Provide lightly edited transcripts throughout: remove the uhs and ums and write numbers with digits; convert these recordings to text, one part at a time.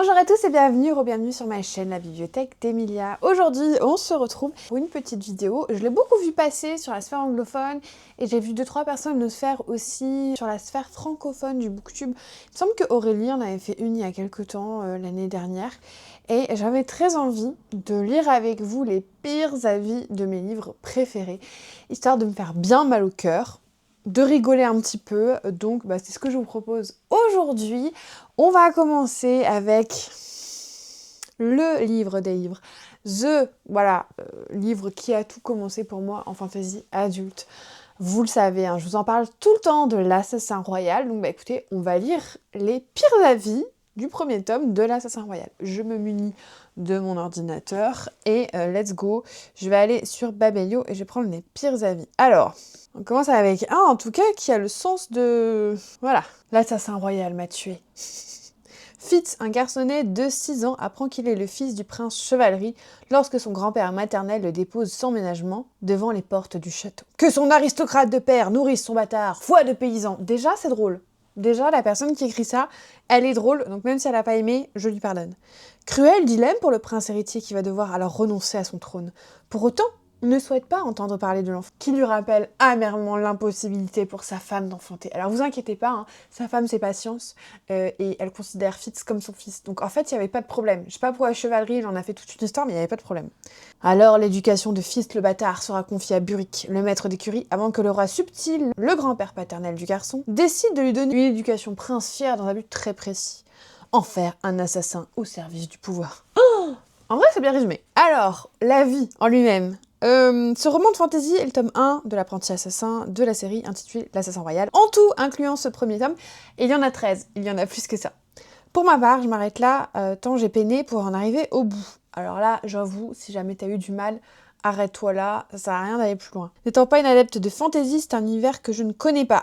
Bonjour à tous et bienvenue sur ma chaîne La Bibliothèque d'Emilia. Aujourd'hui, on se retrouve pour une petite vidéo. Je l'ai beaucoup vu passer sur la sphère anglophone et j'ai vu 2-3 personnes le faire aussi sur la sphère francophone du booktube. Il me semble que Aurélie en avait fait une il y a quelques temps, l'année dernière. Et j'avais très envie de lire avec vous les pires avis de mes livres préférés, histoire de me faire bien mal au cœur, de rigoler un petit peu. Donc c'est ce que je vous propose aujourd'hui. On va commencer avec le livre des livres. Livre qui a tout commencé pour moi en fantasy adulte. Vous le savez, je vous en parle tout le temps de l'Assassin Royal. Donc écoutez, on va lire les pires avis du premier tome de l'Assassin Royal. Je me munis de mon ordinateur et let's go. Je vais aller sur Babelio et je vais prendre les pires avis. Alors, on commence avec un en tout cas qui a le sens de... Voilà, l'Assassin Royal m'a tué. Fitz, un garçonnet de 6 ans, apprend qu'il est le fils du prince Chevalerie lorsque son grand-père maternel le dépose sans ménagement devant les portes du château. Que son aristocrate de père nourrisse son bâtard, foi de paysan. Déjà, c'est drôle. Déjà, la personne qui écrit ça, elle est drôle, donc même si elle n'a pas aimé, je lui pardonne. Cruel dilemme pour le prince héritier qui va devoir alors renoncer à son trône. Pour autant, on ne souhaite pas entendre parler de l'enfant, qui lui rappelle amèrement l'impossibilité pour sa femme d'enfanter. Alors vous inquiétez pas, sa femme c'est Patience, et elle considère Fitz comme son fils. Donc en fait, il n'y avait pas de problème. Je sais pas pourquoi la chevalerie, il en a fait toute une histoire, mais il n'y avait pas de problème. Alors l'éducation de Fitz le bâtard sera confiée à Buric, le maître d'écurie, avant que le roi subtil, le grand-père paternel du garçon, décide de lui donner une éducation princière dans un but très précis. En faire un assassin au service du pouvoir. Oh, en vrai, c'est bien résumé. Alors, la vie en lui-même. Ce roman de fantasy est le tome 1 de l'apprenti assassin de la série intitulée L'Assassin Royal. En tout, incluant ce premier tome, et il y en a 13, il y en a plus que ça. Pour ma part, je m'arrête là, tant j'ai peiné pour en arriver au bout. Alors là, j'avoue, si jamais t'as eu du mal, arrête-toi là, ça sert à rien d'aller plus loin. N'étant pas une adepte de fantasy, c'est un univers que je ne connais pas.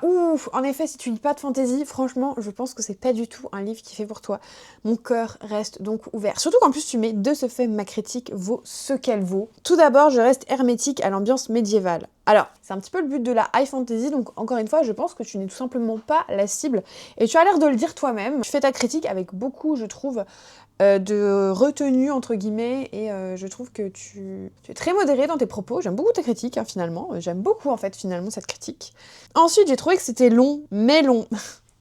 Ouf. En effet, si tu lis pas de fantasy, franchement, je pense que c'est pas du tout un livre qui est fait pour toi. Mon cœur reste donc ouvert. Surtout qu'en plus tu mets de ce fait ma critique vaut ce qu'elle vaut. Tout d'abord, je reste hermétique à l'ambiance médiévale. Alors, c'est un petit peu le but de la high fantasy, donc encore une fois, je pense que tu n'es tout simplement pas la cible, et tu as l'air de le dire toi-même. Tu fais ta critique avec beaucoup, je trouve, de retenue, entre guillemets, et je trouve que tu es très modéré dans tes propos. J'aime beaucoup ta critique, finalement. J'aime beaucoup, en fait, finalement, cette critique. Ensuite, j'ai trouvé que c'était long, mais long.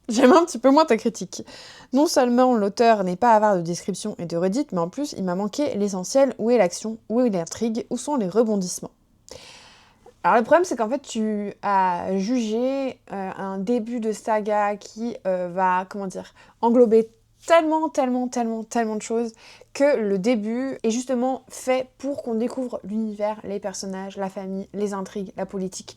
J'aime un petit peu moins ta critique. Non seulement l'auteur n'est pas avare de descriptions et de redites, mais en plus, il m'a manqué l'essentiel. Où est l'action? Où est l'intrigue? Où sont les rebondissements? Alors le problème, c'est qu'en fait, tu as jugé un début de saga qui va, englober tellement de choses que le début est justement fait pour qu'on découvre l'univers, les personnages, la famille, les intrigues, la politique.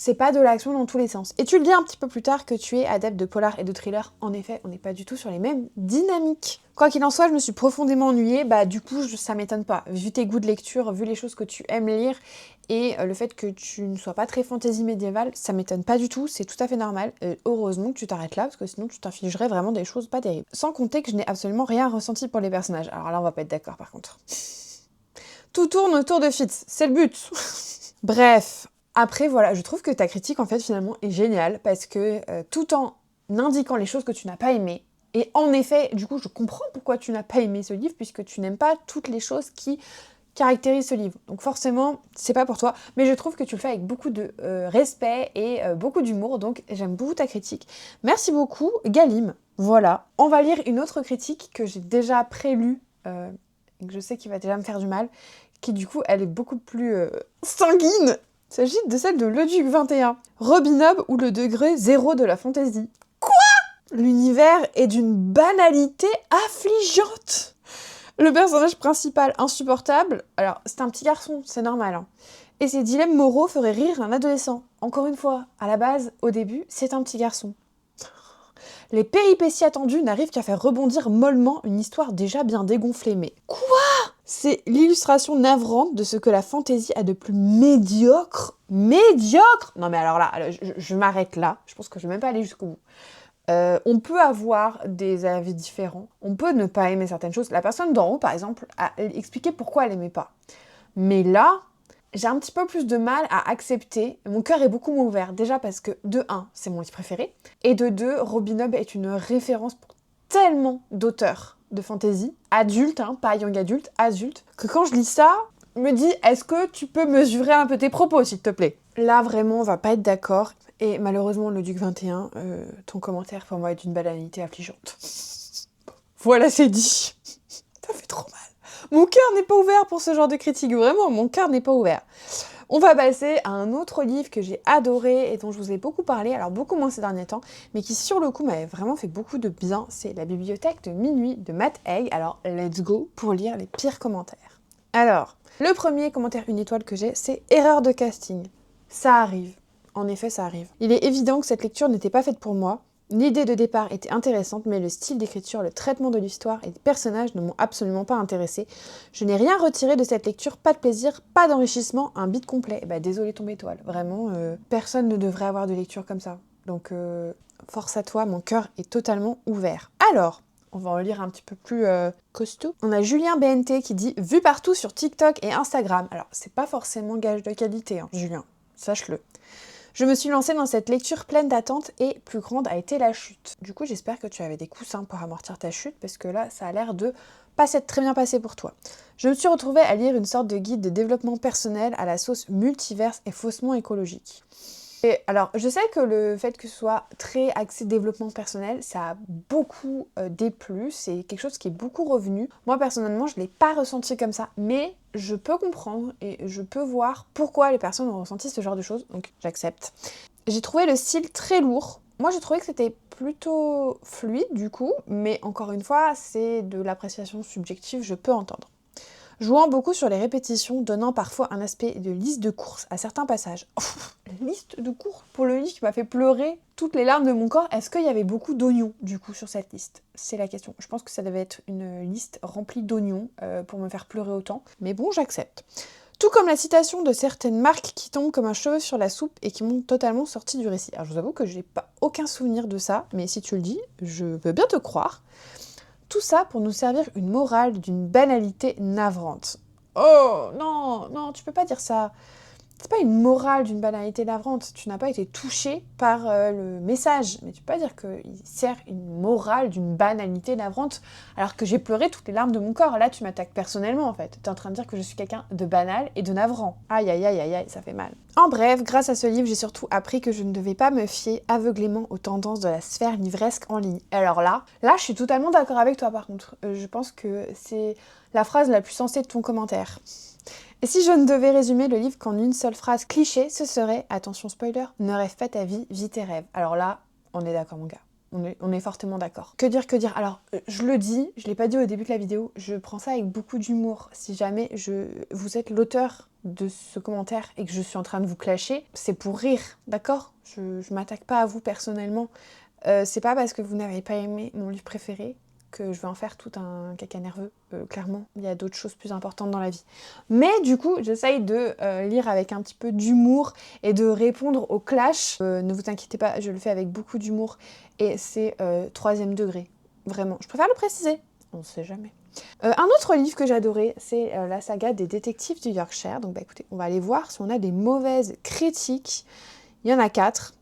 C'est pas de l'action dans tous les sens. Et tu le dis un petit peu plus tard que tu es adepte de polar et de thriller. En effet, on n'est pas du tout sur les mêmes dynamiques. Quoi qu'il en soit, je me suis profondément ennuyée. Du coup, ça m'étonne pas. Vu tes goûts de lecture, vu les choses que tu aimes lire, et le fait que tu ne sois pas très fantasy médiévale, ça m'étonne pas du tout. C'est tout à fait normal. Heureusement que tu t'arrêtes là, parce que sinon tu t'infligerais vraiment des choses pas terribles. Sans compter que je n'ai absolument rien ressenti pour les personnages. Alors là, on va pas être d'accord par contre. Tout tourne autour de Fitz. C'est le but. Bref. Après, voilà, je trouve que ta critique, en fait, finalement, est géniale, parce que tout en indiquant les choses que tu n'as pas aimées, et en effet, du coup, je comprends pourquoi tu n'as pas aimé ce livre, puisque tu n'aimes pas toutes les choses qui caractérisent ce livre. Donc forcément, c'est pas pour toi, mais je trouve que tu le fais avec beaucoup de respect et beaucoup d'humour, donc j'aime beaucoup ta critique. Merci beaucoup, Galim. Voilà. On va lire une autre critique que j'ai déjà prélue, et que je sais qu'il va déjà me faire du mal, qui du coup, elle est beaucoup plus sanguine. Il s'agit de celle de Leduc 21. Robinob ou le degré zéro de la fantaisie. Quoi? L'univers est d'une banalité affligeante. Le personnage principal insupportable, alors c'est un petit garçon, c'est normal. Et ses dilemmes moraux feraient rire un adolescent. Encore une fois, à la base, au début, c'est un petit garçon. Les péripéties attendues n'arrivent qu'à faire rebondir mollement une histoire déjà bien dégonflée. Mais quoi? C'est l'illustration navrante de ce que la fantaisie a de plus médiocre. Médiocre? Non mais alors là, je m'arrête là. Je pense que je vais même pas aller jusqu'au bout. On peut avoir des avis différents. On peut ne pas aimer certaines choses. La personne d'en haut, par exemple, a expliqué pourquoi elle aimait pas. Mais là, j'ai un petit peu plus de mal à accepter. Mon cœur est beaucoup moins ouvert. Déjà parce que, de 1, c'est mon livre préféré. Et de 2, Robinob est une référence pour tellement d'auteurs de fantasy, adultes, hein, pas young adulte, adultes, que quand je lis ça, je me dis, est-ce que tu peux mesurer un peu tes propos, s'il te plaît? Là, vraiment, on va pas être d'accord. Et malheureusement, le Duc 21, ton commentaire pour moi est d'une banalité affligeante. Voilà, c'est dit. Ça fait trop mal. Mon cœur n'est pas ouvert pour ce genre de critique, vraiment, mon cœur n'est pas ouvert. On va passer à un autre livre que j'ai adoré et dont je vous ai beaucoup parlé, alors beaucoup moins ces derniers temps, mais qui sur le coup m'avait vraiment fait beaucoup de bien, c'est La bibliothèque de minuit de Matt Haig. Alors, let's go pour lire les pires commentaires. Alors, le premier commentaire une étoile que j'ai, c'est « Erreur de casting ». Ça arrive. En effet, ça arrive. Il est évident que cette lecture n'était pas faite pour moi. L'idée de départ était intéressante, mais le style d'écriture, le traitement de l'histoire et des personnages ne m'ont absolument pas intéressée. Je n'ai rien retiré de cette lecture, pas de plaisir, pas d'enrichissement, un bide complet. Bah désolé tombe étoile, vraiment, personne ne devrait avoir de lecture comme ça. Donc, force à toi, mon cœur est totalement ouvert. Alors, on va en lire un petit peu plus costaud. On a Julien BNT qui dit « Vu partout sur TikTok et Instagram ». Alors, c'est pas forcément gage de qualité, hein, Julien, sache-le. Je me suis lancée dans cette lecture pleine d'attentes et plus grande a été la chute. Du coup, j'espère que tu avais des coussins pour amortir ta chute parce que là, ça a l'air de pas s'être très bien passé pour toi. Je me suis retrouvée à lire une sorte de guide de développement personnel à la sauce multiverse et faussement écologique. Et alors, je sais que le fait que ce soit très axé développement personnel, ça a beaucoup déplu, c'est quelque chose qui est beaucoup revenu. Moi, personnellement, je ne l'ai pas ressenti comme ça, mais je peux comprendre et je peux voir pourquoi les personnes ont ressenti ce genre de choses, donc j'accepte. J'ai trouvé le style très lourd. Moi, j'ai trouvé que c'était plutôt fluide, du coup, mais encore une fois, c'est de l'appréciation subjective, je peux entendre. Jouant beaucoup sur les répétitions, donnant parfois un aspect de liste de courses à certains passages. Liste de courses pour le livre qui m'a fait pleurer toutes les larmes de mon corps. Est-ce qu'il y avait beaucoup d'oignons, du coup, sur cette liste? C'est la question. Je pense que ça devait être une liste remplie d'oignons pour me faire pleurer autant. Mais bon, j'accepte. Tout comme la citation de certaines marques qui tombent comme un cheveu sur la soupe et qui m'ont totalement sorti du récit. Alors, je vous avoue que j'ai pas aucun souvenir de ça, mais si tu le dis, je veux bien te croire. Tout ça pour nous servir une morale d'une banalité navrante. Oh non, non, tu peux pas dire ça. C'est pas une morale d'une banalité navrante. Tu n'as pas été touché par le message. Mais tu peux pas dire qu'il sert une morale d'une banalité navrante alors que j'ai pleuré toutes les larmes de mon corps. Là, tu m'attaques personnellement en fait. T'es en train de dire que je suis quelqu'un de banal et de navrant. Aïe, aïe, aïe, aïe, aïe, ça fait mal. En bref, grâce à ce livre, j'ai surtout appris que je ne devais pas me fier aveuglément aux tendances de la sphère livresque en ligne. Alors là, je suis totalement d'accord avec toi par contre. Je pense que c'est la phrase la plus sensée de ton commentaire. Et si je ne devais résumer le livre qu'en une seule phrase cliché, ce serait, attention spoiler, ne rêve pas ta vie, vis tes rêves. Alors là, on est d'accord mon gars. On est fortement d'accord. Que dire? Alors, je le dis, je l'ai pas dit au début de la vidéo, je prends ça avec beaucoup d'humour. Si jamais vous êtes l'auteur de ce commentaire et que je suis en train de vous clasher, c'est pour rire, d'accord? Je m'attaque pas à vous personnellement. C'est pas parce que vous n'avez pas aimé mon livre préféré que je vais en faire tout un caca nerveux. Clairement, il y a d'autres choses plus importantes dans la vie. Mais du coup, j'essaye de lire avec un petit peu d'humour et de répondre au clash. Ne vous inquiétez pas, je le fais avec beaucoup d'humour et c'est 3e degré. Vraiment, je préfère le préciser. On ne sait jamais. Un autre livre que j'ai adoré, c'est la saga des détectives du Yorkshire. Donc bah écoutez, on va aller voir si on a des mauvaises critiques. Il y en a 4.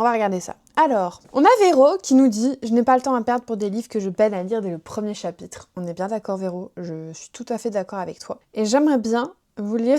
On va regarder ça. Alors, on a Véro qui nous dit « Je n'ai pas le temps à perdre pour des livres que je peine à lire dès le premier chapitre. » On est bien d'accord Véro, je suis tout à fait d'accord avec toi. Et j'aimerais bien vous lire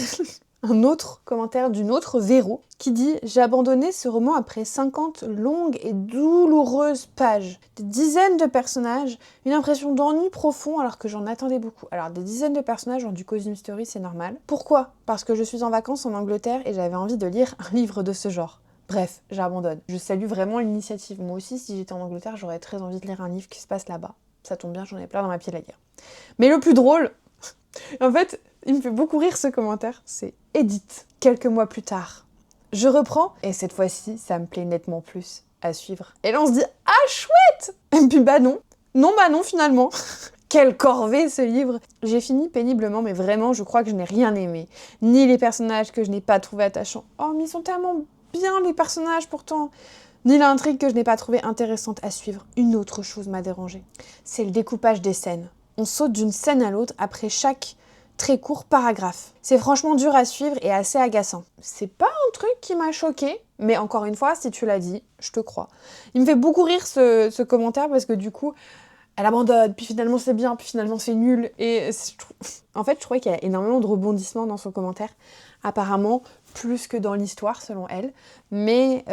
un autre commentaire d'une autre Véro qui dit « J'ai abandonné ce roman après 50 longues et douloureuses pages. Des dizaines de personnages, une impression d'ennui profond alors que j'en attendais beaucoup. » Alors des dizaines de personnages dans du Cozy Mystery, c'est normal. Pourquoi? Parce que je suis en vacances en Angleterre et j'avais envie de lire un livre de ce genre. Bref, j'abandonne. Je salue vraiment l'initiative. Moi aussi, si j'étais en Angleterre, j'aurais très envie de lire un livre qui se passe là-bas. Ça tombe bien, j'en ai plein dans ma pile à lire. Mais le plus drôle, en fait, il me fait beaucoup rire ce commentaire, c'est Edith, quelques mois plus tard. Je reprends, et cette fois-ci, ça me plaît nettement plus à suivre. Et là, on se dit « Ah, chouette !» Et puis bah non. Non, finalement. Quelle corvée ce livre! J'ai fini péniblement, mais vraiment, je crois que je n'ai rien aimé. Ni les personnages que je n'ai pas trouvés attachants. Oh, mais ils sont tellement bien les personnages pourtant, ni l'intrigue que je n'ai pas trouvée intéressante à suivre. Une autre chose m'a dérangée, c'est le découpage des scènes. On saute d'une scène à l'autre après chaque très court paragraphe. C'est franchement dur à suivre et assez agaçant. C'est pas un truc qui m'a choquée, mais encore une fois, si tu l'as dit, je te crois. Il me fait beaucoup rire ce commentaire parce que du coup, elle abandonne, puis finalement c'est bien, puis finalement c'est nul. Et en fait, je trouvais qu'il y a énormément de rebondissements dans son commentaire, apparemment plus que dans l'histoire selon elle. Mais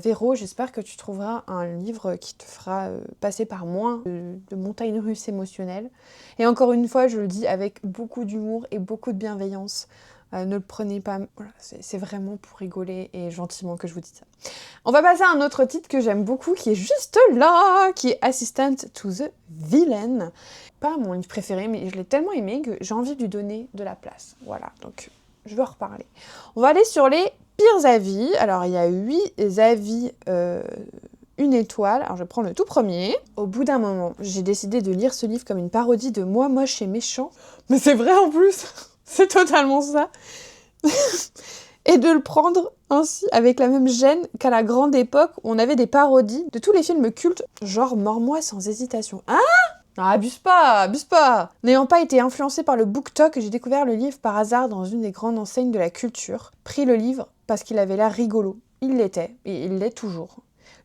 Véro, j'espère que tu trouveras un livre qui te fera passer par moins de montagnes russes émotionnelles. Et encore une fois, je le dis avec beaucoup d'humour et beaucoup de bienveillance. Ne le prenez pas... Voilà, c'est vraiment pour rigoler et gentiment que je vous dis ça. On va passer à un autre titre que j'aime beaucoup, qui est juste là, qui est Assistant to the Villain. Pas mon livre préféré, mais je l'ai tellement aimé que j'ai envie de lui donner de la place. Voilà, donc je vais en reparler. On va aller sur les pires avis. Alors, il y a 8 avis, 1 étoile. Alors, je prends le tout premier. Au bout d'un moment, j'ai décidé de lire ce livre comme une parodie de Moi, moche et méchant. Mais c'est vrai en plus. C'est totalement ça. Et de le prendre ainsi, avec la même gêne qu'à la grande époque où on avait des parodies de tous les films cultes, genre Mords-moi sans hésitation. Hein ? Non, abuse pas, abuse pas. N'ayant pas été influencée par le BookTok, j'ai découvert le livre par hasard dans une des grandes enseignes de la culture. Pris le livre parce qu'il avait l'air rigolo. Il l'était, et il l'est toujours.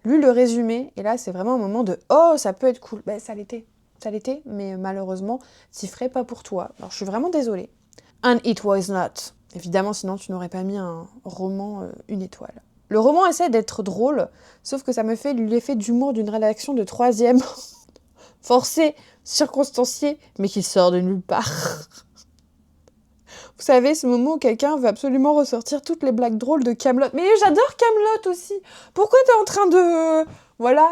Lu le résumé, et là c'est vraiment un moment de « Oh, ça peut être cool ». Ben ça l'était, mais malheureusement, t'y ferais pas pour toi. Alors je suis vraiment désolée. And it was not. Évidemment, sinon tu n'aurais pas mis un roman 1 étoile. Le roman essaie d'être drôle, sauf que ça me fait l'effet d'humour d'une rédaction de 3e. Forcé, circonstancié, mais qui sort de nulle part. Vous savez, ce moment où quelqu'un veut absolument ressortir toutes les blagues drôles de Kaamelott. Mais j'adore Kaamelott aussi. Pourquoi t'es en train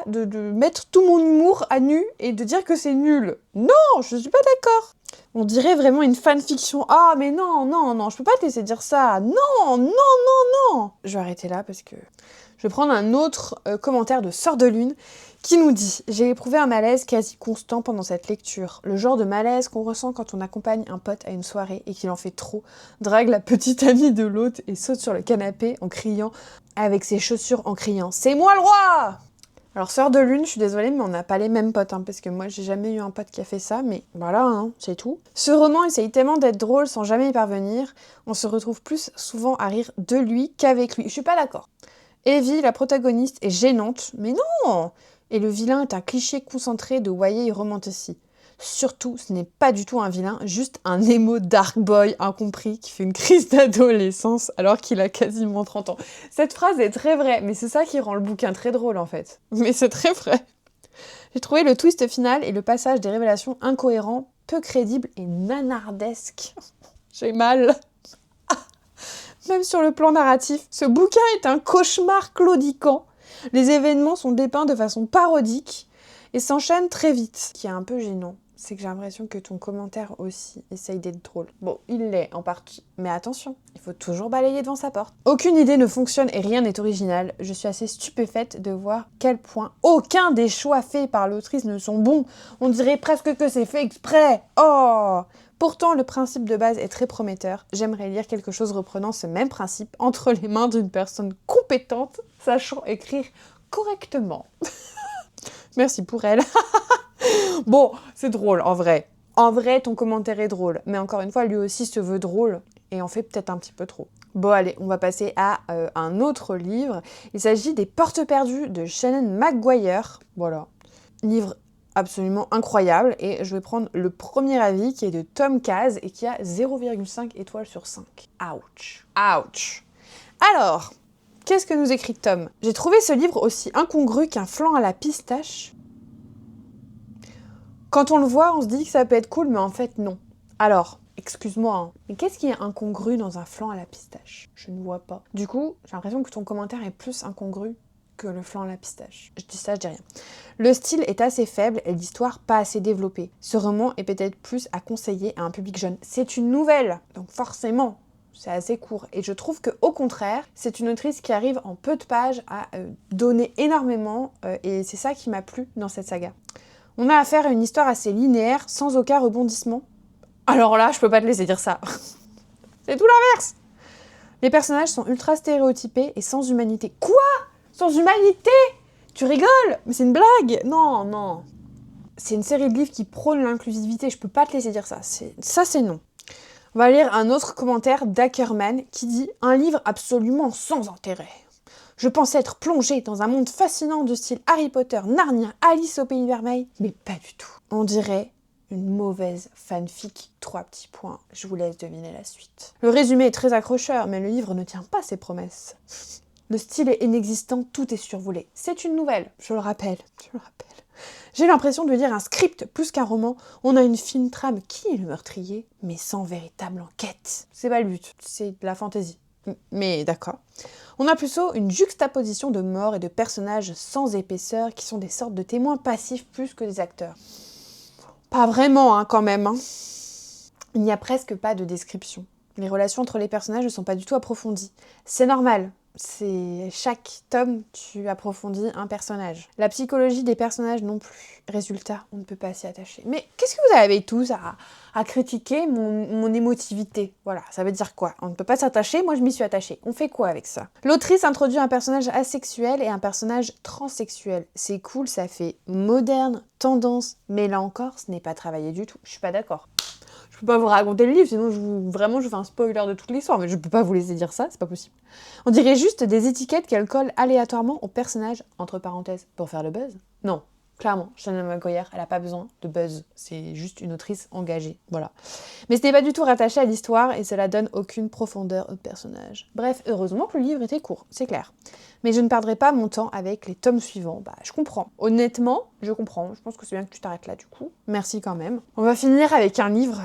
de mettre tout mon humour à nu et de dire que c'est nul ? Non, je suis pas d'accord. On dirait vraiment une fanfiction. Ah, mais non, non, non, je peux pas te laisser dire ça. Non, non, non, non. Je vais arrêter là parce que je vais prendre un autre commentaire de Sœur de Lune qui nous dit « J'ai éprouvé un malaise quasi constant pendant cette lecture. Le genre de malaise qu'on ressent quand on accompagne un pote à une soirée et qu'il en fait trop, drague la petite amie de l'autre et saute sur le canapé en criant avec ses chaussures en criant « C'est moi le roi !» Alors, Sœur de Lune, je suis désolée, mais on n'a pas les mêmes potes, parce que moi, j'ai jamais eu un pote qui a fait ça, mais voilà, c'est tout. Ce roman essaye tellement d'être drôle sans jamais y parvenir, on se retrouve plus souvent à rire de lui qu'avec lui. Je suis pas d'accord. Evie, la protagoniste, est gênante, mais non ! Et le vilain est un cliché concentré de YA romantasy. Surtout, ce n'est pas du tout un vilain, juste un émo dark boy incompris qui fait une crise d'adolescence alors qu'il a quasiment 30 ans. Cette phrase est très vraie, mais c'est ça qui rend le bouquin très drôle en fait. Mais c'est très vrai. J'ai trouvé le twist final et le passage des révélations incohérents, peu crédibles et nanardesques. J'ai mal. Même sur le plan narratif, ce bouquin est un cauchemar claudiquant. Les événements sont dépeints de façon parodique et s'enchaînent très vite. Ce qui est un peu gênant, c'est que j'ai l'impression que ton commentaire aussi essaye d'être drôle. Bon, il l'est en partie, mais attention, il faut toujours balayer devant sa porte. Aucune idée ne fonctionne et rien n'est original. Je suis assez stupéfaite de voir quel point aucun des choix faits par l'autrice ne sont bons. On dirait presque que c'est fait exprès. Oh ! Pourtant, le principe de base est très prometteur. J'aimerais lire quelque chose reprenant ce même principe entre les mains d'une personne compétente, sachant écrire correctement. Merci pour elle. Bon, c'est drôle, en vrai. En vrai, ton commentaire est drôle. Mais encore une fois, lui aussi se veut drôle et en fait peut-être un petit peu trop. Bon, allez, on va passer à un autre livre. Il s'agit des Portes perdues de Shannon McGuire. Voilà. Livre absolument incroyable. Et je vais prendre le premier avis qui est de Tom Kaz et qui a 0,5 étoiles sur 5. Ouch. Ouch. Alors, qu'est-ce que nous écrit Tom ? J'ai trouvé ce livre aussi incongru qu'un flan à la pistache. Quand on le voit, on se dit que ça peut être cool, mais en fait, non. Alors, excuse-moi, mais qu'est-ce qui est incongru dans un flan à la pistache ? Je ne vois pas. Du coup, j'ai l'impression que ton commentaire est plus incongru que le flan à la pistache. Je dis ça, je dis rien. Le style est assez faible et l'histoire pas assez développée. Ce roman est peut-être plus à conseiller à un public jeune. C'est une nouvelle, donc forcément, c'est assez court. Et je trouve qu'au contraire, c'est une autrice qui arrive en peu de pages à donner énormément et c'est ça qui m'a plu dans cette saga. On a affaire à une histoire assez linéaire, sans aucun rebondissement. Alors là, je peux pas te laisser dire ça. C'est tout l'inverse. Les personnages sont ultra stéréotypés et sans humanité. Quoi ? Sans humanité ? Tu rigoles ? Mais c'est une blague ? Non, non. C'est une série de livres qui prône l'inclusivité, je peux pas te laisser dire ça. Ça, c'est non. On va lire un autre commentaire d'Ackerman qui dit « Un livre absolument sans intérêt. Je pensais être plongée dans un monde fascinant de style Harry Potter, Narnia, Alice au Pays Merveille, mais pas du tout. On dirait une mauvaise fanfic, 3 petits points. Je vous laisse deviner la suite. Le résumé est très accrocheur, mais le livre ne tient pas ses promesses. Le style est inexistant, tout est survolé. C'est une nouvelle, je le rappelle. J'ai l'impression de lire un script plus qu'un roman. On a une fine trame, qui est le meurtrier, mais sans véritable enquête. C'est pas le but, c'est de la fantaisie. Mais d'accord. On a plutôt une juxtaposition de morts et de personnages sans épaisseur qui sont des sortes de témoins passifs plus que des acteurs. Pas vraiment, quand même. Il n'y a presque pas de description. Les relations entre les personnages ne sont pas du tout approfondies. C'est normal. C'est chaque tome, tu approfondis un personnage. La psychologie des personnages non plus. Résultat, on ne peut pas s'y attacher. Mais qu'est-ce que vous avez tous à critiquer mon émotivité? Voilà, ça veut dire quoi? On ne peut pas s'attacher, moi je m'y suis attachée. On fait quoi avec ça? L'autrice introduit un personnage asexuel et un personnage transsexuel. C'est cool, ça fait moderne, tendance, mais là encore, ce n'est pas travaillé du tout. Je suis pas d'accord. Je peux pas vous raconter le livre, sinon je vous fais un spoiler de toute l'histoire, mais je peux pas vous laisser dire ça, c'est pas possible. On dirait juste des étiquettes qu'elle colle aléatoirement aux personnages, entre parenthèses, pour faire le buzz. Non, clairement, Shannon McGuire, elle a pas besoin de buzz, c'est juste une autrice engagée, voilà. Mais ce n'est pas du tout rattaché à l'histoire et cela donne aucune profondeur au personnage. Bref, heureusement que le livre était court, c'est clair. Mais je ne perdrai pas mon temps avec les tomes suivants. Je comprends. Honnêtement, je comprends. Je pense que c'est bien que tu t'arrêtes là du coup. Merci quand même. On va finir avec un livre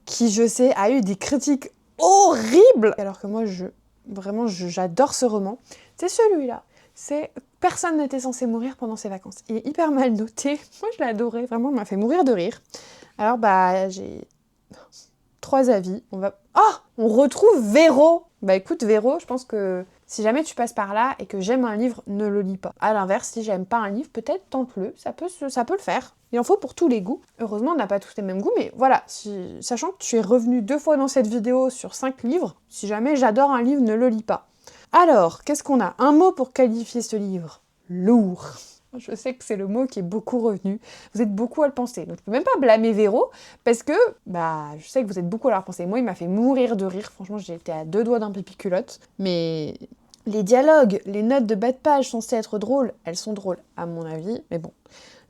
qui, je sais, a eu des critiques horribles. Alors que moi, j'adore ce roman. C'est celui-là. C'est Personne n'était censé mourir pendant ses vacances. Il est hyper mal noté. Moi, je l'ai adoré. Vraiment, il m'a fait mourir de rire. Alors, j'ai 3 avis. On retrouve Véro. Écoute, Véro, je pense que si jamais tu passes par là et que j'aime un livre, ne le lis pas. À l'inverse, si j'aime pas un livre, peut-être tente-le, ça peut le faire. Il en faut pour tous les goûts. Heureusement, on n'a pas tous les mêmes goûts, mais voilà, sachant que tu es revenu 2 fois dans cette vidéo sur 5 livres, si jamais j'adore un livre, ne le lis pas. Alors, qu'est-ce qu'on a? Un mot pour qualifier ce livre. Lourd. Je sais que c'est le mot qui est beaucoup revenu. Vous êtes beaucoup à le penser. Donc je peux même pas blâmer Véro, parce que, je sais que vous êtes beaucoup à le penser. Moi, il m'a fait mourir de rire. Franchement, j'ai été à 2 doigts d'un pipi culotte. Mais les dialogues, les notes de bas de page censées être drôles, elles sont drôles, à mon avis. Mais bon.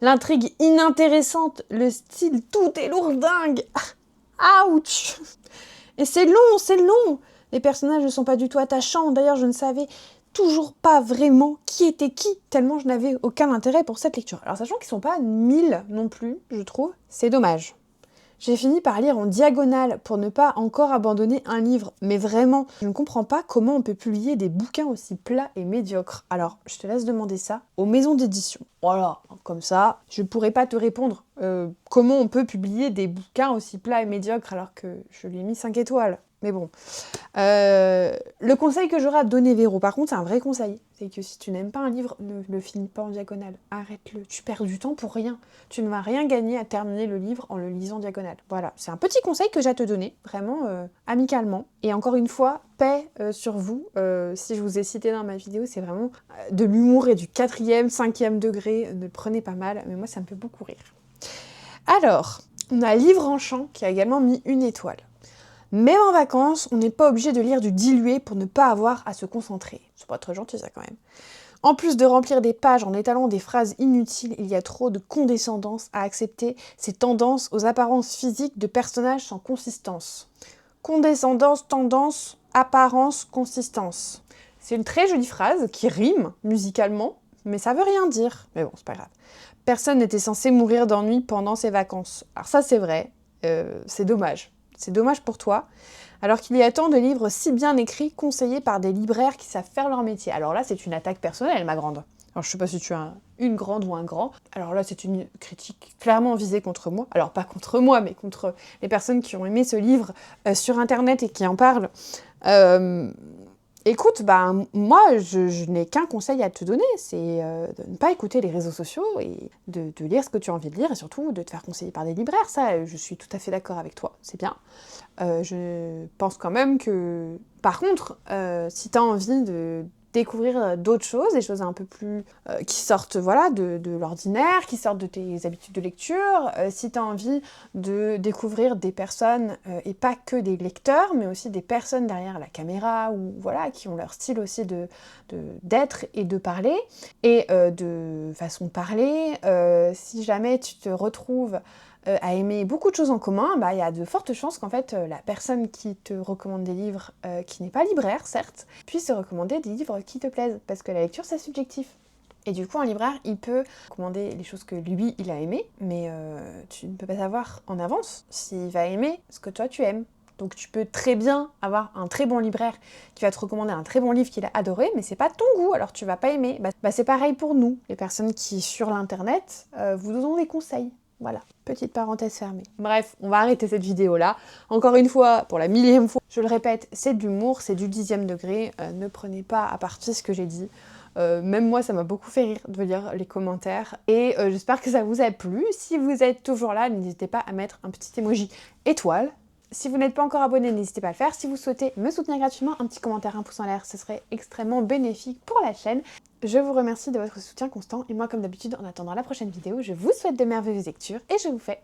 L'intrigue inintéressante, le style, tout est lourdingue. Ouch! Et c'est long. Les personnages ne sont pas du tout attachants. D'ailleurs, je ne savais toujours pas vraiment qui était qui, tellement je n'avais aucun intérêt pour cette lecture. Alors sachant qu'ils sont pas 1000 non plus, je trouve, c'est dommage. J'ai fini par lire en diagonale pour ne pas encore abandonner un livre, mais vraiment, je ne comprends pas comment on peut publier des bouquins aussi plats et médiocres. Alors, je te laisse demander ça aux maisons d'édition. Voilà, comme ça, je pourrais pas te répondre comment on peut publier des bouquins aussi plats et médiocres alors que je lui ai mis 5 étoiles. Mais bon. Le conseil que j'aurais à te donner, Véro, par contre, c'est un vrai conseil. C'est que si tu n'aimes pas un livre, ne le finis pas en diagonale. Arrête-le. Tu perds du temps pour rien. Tu ne vas rien gagner à terminer le livre en le lisant en diagonale. Voilà. C'est un petit conseil que j'ai à te donner, vraiment amicalement. Et encore une fois, paix sur vous. Si je vous ai cité dans ma vidéo, c'est vraiment de l'humour et du 4e, 5e degré. Ne le prenez pas mal, mais moi, ça me fait beaucoup rire. Alors, on a Livre en Chant qui a également mis 1 étoile. Même en vacances, on n'est pas obligé de lire du dilué pour ne pas avoir à se concentrer. C'est pas très gentil ça quand même. En plus de remplir des pages en étalant des phrases inutiles, il y a trop de condescendance à accepter ces tendances aux apparences physiques de personnages sans consistance. Condescendance, tendance, apparence, consistance. C'est une très jolie phrase qui rime musicalement, mais ça veut rien dire. Mais bon, c'est pas grave. Personne n'était censé mourir d'ennui pendant ses vacances. Alors ça c'est vrai, c'est dommage. C'est dommage pour toi, alors qu'il y a tant de livres si bien écrits, conseillés par des libraires qui savent faire leur métier. Alors là, c'est une attaque personnelle, ma grande. Alors je sais pas si tu as une grande ou un grand. Alors là, c'est une critique clairement visée contre moi. Alors pas contre moi, mais contre les personnes qui ont aimé ce livre sur Internet et qui en parlent. Écoute, moi, je n'ai qu'un conseil à te donner, c'est de ne pas écouter les réseaux sociaux et de lire ce que tu as envie de lire et surtout de te faire conseiller par des libraires. Ça, je suis tout à fait d'accord avec toi, c'est bien. Je pense quand même que, par contre, si tu as envie découvrir d'autres choses, des choses un peu plus qui sortent voilà, de l'ordinaire, qui sortent de tes habitudes de lecture. Si tu as envie de découvrir des personnes, et pas que des lecteurs, mais aussi des personnes derrière la caméra, ou voilà, qui ont leur style aussi d'être et de parler, et de façon de parler, si jamais tu te retrouves à aimer beaucoup de choses en commun, bah, il y a de fortes chances qu'en fait la personne qui te recommande des livres, qui n'est pas libraire certes, puisse te recommander des livres qui te plaisent, parce que la lecture c'est subjectif. Et du coup un libraire il peut recommander les choses que lui il a aimées, mais tu ne peux pas savoir en avance s'il va aimer ce que toi tu aimes. Donc tu peux très bien avoir un très bon libraire qui va te recommander un très bon livre qu'il a adoré, mais c'est pas ton goût, alors tu vas pas aimer. Bah c'est pareil pour nous, les personnes qui sur l'internet vous donnent des conseils. Voilà, petite parenthèse fermée. Bref, on va arrêter cette vidéo là. Encore une fois, pour la millième fois, je le répète, c'est de l'humour, c'est du 10e degré. Ne prenez pas à partie ce que j'ai dit. Même moi, ça m'a beaucoup fait rire de lire les commentaires. Et j'espère que ça vous a plu. Si vous êtes toujours là, n'hésitez pas à mettre un petit emoji étoile. Si vous n'êtes pas encore abonné, n'hésitez pas à le faire. Si vous souhaitez me soutenir gratuitement, un petit commentaire, un pouce en l'air, ce serait extrêmement bénéfique pour la chaîne. Je vous remercie de votre soutien constant. Et moi, comme d'habitude, en attendant la prochaine vidéo, je vous souhaite de merveilleuses lectures et je vous fais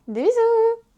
des bisous!